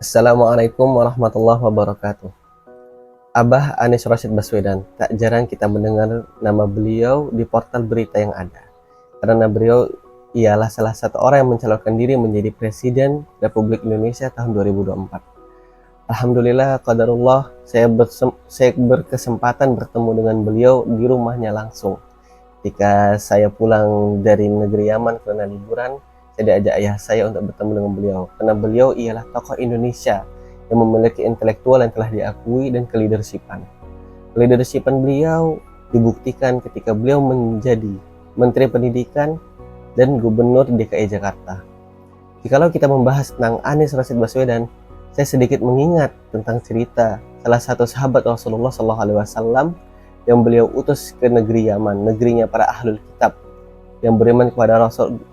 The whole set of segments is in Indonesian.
Assalamualaikum warahmatullahi wabarakatuh. Abah Anies Rashid Baswedan, tak jarang kita mendengar nama beliau di portal berita yang ada. Karena beliau ialah salah satu orang yang mencalonkan diri menjadi Presiden Republik Indonesia tahun 2024. Alhamdulillah, qadarullah, saya berkesempatan bertemu dengan beliau di rumahnya langsung. Ketika saya pulang dari negeri Yaman karena liburan, saya diajak ayah saya untuk bertemu dengan beliau. Karena beliau ialah tokoh Indonesia yang memiliki intelektual yang telah diakui dan keleadershipan. Keleadershipan beliau dibuktikan ketika beliau menjadi Menteri Pendidikan dan Gubernur DKI Jakarta. Jikalau kita membahas tentang Anies Rashid Baswedan, saya sedikit mengingat tentang cerita salah satu sahabat Rasulullah SAW yang beliau utus ke negeri Yaman, negerinya para ahlul kitab yang beriman kepada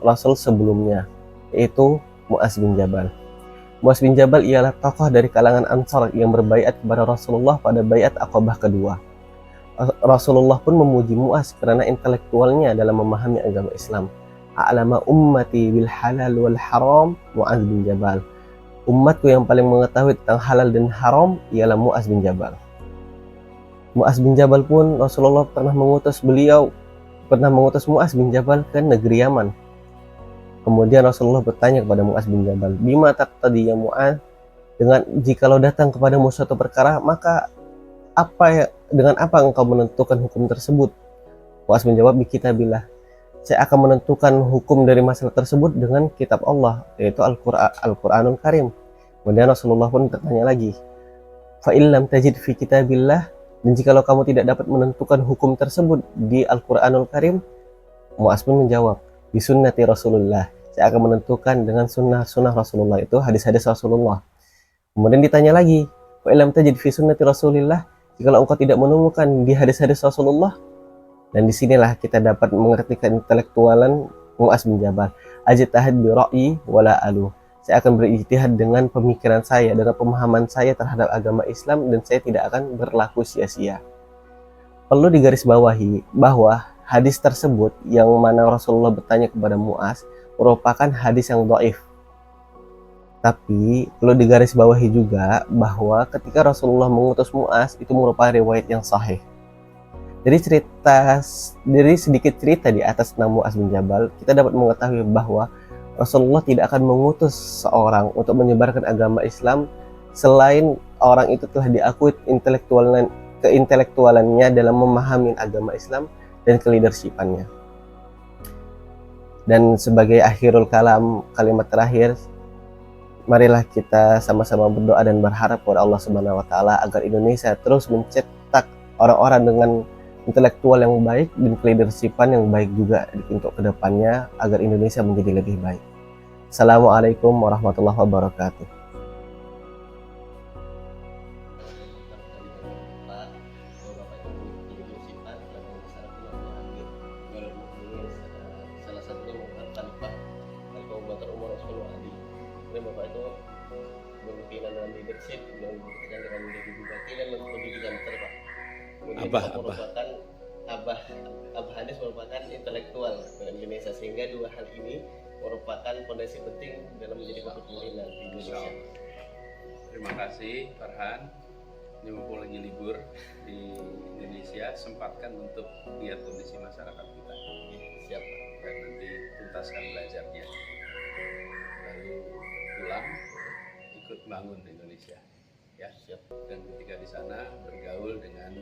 Rasul sebelumnya, yaitu Mu'adz bin Jabal. Mu'adz bin Jabal ialah tokoh dari kalangan Ansar yang berbaiat kepada Rasulullah pada baiat Aqabah kedua. Rasulullah pun memuji Mu'adz karena intelektualnya dalam memahami agama Islam. A'lama ummati bil halal wal haram Mu'adz bin Jabal. Umatku yang paling mengetahui tentang halal dan haram ialah Mu'adz bin Jabal. Mu'adz bin Jabal pun Rasulullah pernah mengutus Mu'adz bin Jabal ke negeri Yaman. Kemudian Rasulullah bertanya kepada Mu'adz bin Jabal, "Bima taqtadi ya Mu'adz?" Jikalau datang kepadamu suatu perkara, maka dengan apa engkau menentukan hukum tersebut? Mu'adz bin Jabal, "Bikitabillah." Saya akan menentukan hukum dari masalah tersebut dengan kitab Allah, yaitu Al-Qur'anul Karim. Kemudian Rasulullah pun bertanya lagi, "Fa illam tajid fi kitabillah?" Dan jikalau kamu tidak dapat menentukan hukum tersebut di Al-Qur'anul Karim, Mu'adz pun menjawab, "Bi sunnati Rasulullah." Saya akan menentukan dengan sunnah Rasulullah, itu hadis-hadis Rasulullah. Kemudian ditanya lagi, "Wa illam tajid fi sunnati Rasulillah?" Jikalau engkau tidak menemukan di hadis-hadis Rasulullah. Dan disinilah kita dapat mengerti intelektualan Mu'adz bin Jabal. Ajtahid bi ra'yi wala alu. Saya akan berijtihad dengan pemikiran saya, dengan pemahaman saya terhadap agama Islam, dan saya tidak akan berlaku sia-sia. Perlu digarisbawahi bahwa hadis tersebut yang mana Rasulullah bertanya kepada Mu'adz merupakan hadis yang dhaif. Tapi perlu digarisbawahi juga bahwa ketika Rasulullah mengutus Mu'adz itu merupakan riwayat yang sahih. Dari sedikit cerita di atas tentang Mu'adz bin Jabal, kita dapat mengetahui bahwa Rasulullah tidak akan mengutus seorang untuk menyebarkan agama Islam selain orang itu telah diakui keintelektualannya dalam memahami agama Islam dan keleadershipannya. Dan sebagai akhirul kalam, kalimat terakhir, marilah kita sama-sama berdoa dan berharap kepada Allah Subhanahu wa taala agar Indonesia terus mencetak orang-orang dengan intelektual yang baik dan keleadershipan yang baik juga untuk kedepannya agar Indonesia menjadi lebih baik. Assalamualaikum warahmatullahi wabarakatuh. Bapak itu berkenan dalam leadership yang membuktikan dengan menjadi bupati dan pendidikan terpak. Abah Anies merupakan intelektual Indonesia, sehingga dua hal ini merupakan fondasi penting dalam menjadi kepemimpinan di Indonesia. Terima kasih Farhan. Ini mumpung lagi libur di Indonesia, sempatkan untuk lihat kondisi masyarakat kita. Siap. Dan nanti tuntaskan belajarnya. Lalu pulang ikut bangun Indonesia. Ya, siap. Dan ketika di sana bergaul dengan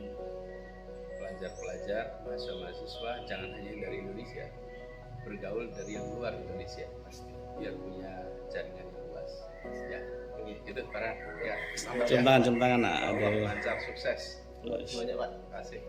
pelajar-pelajar, mahasiswa, jangan hanya dari Indonesia, bergaul dari yang luar Indonesia, pasti biar punya jaringan yang luas. Ya, itu para ya. Jam tangan, Lancar, sukses. Banyak Pak. Terima kasih.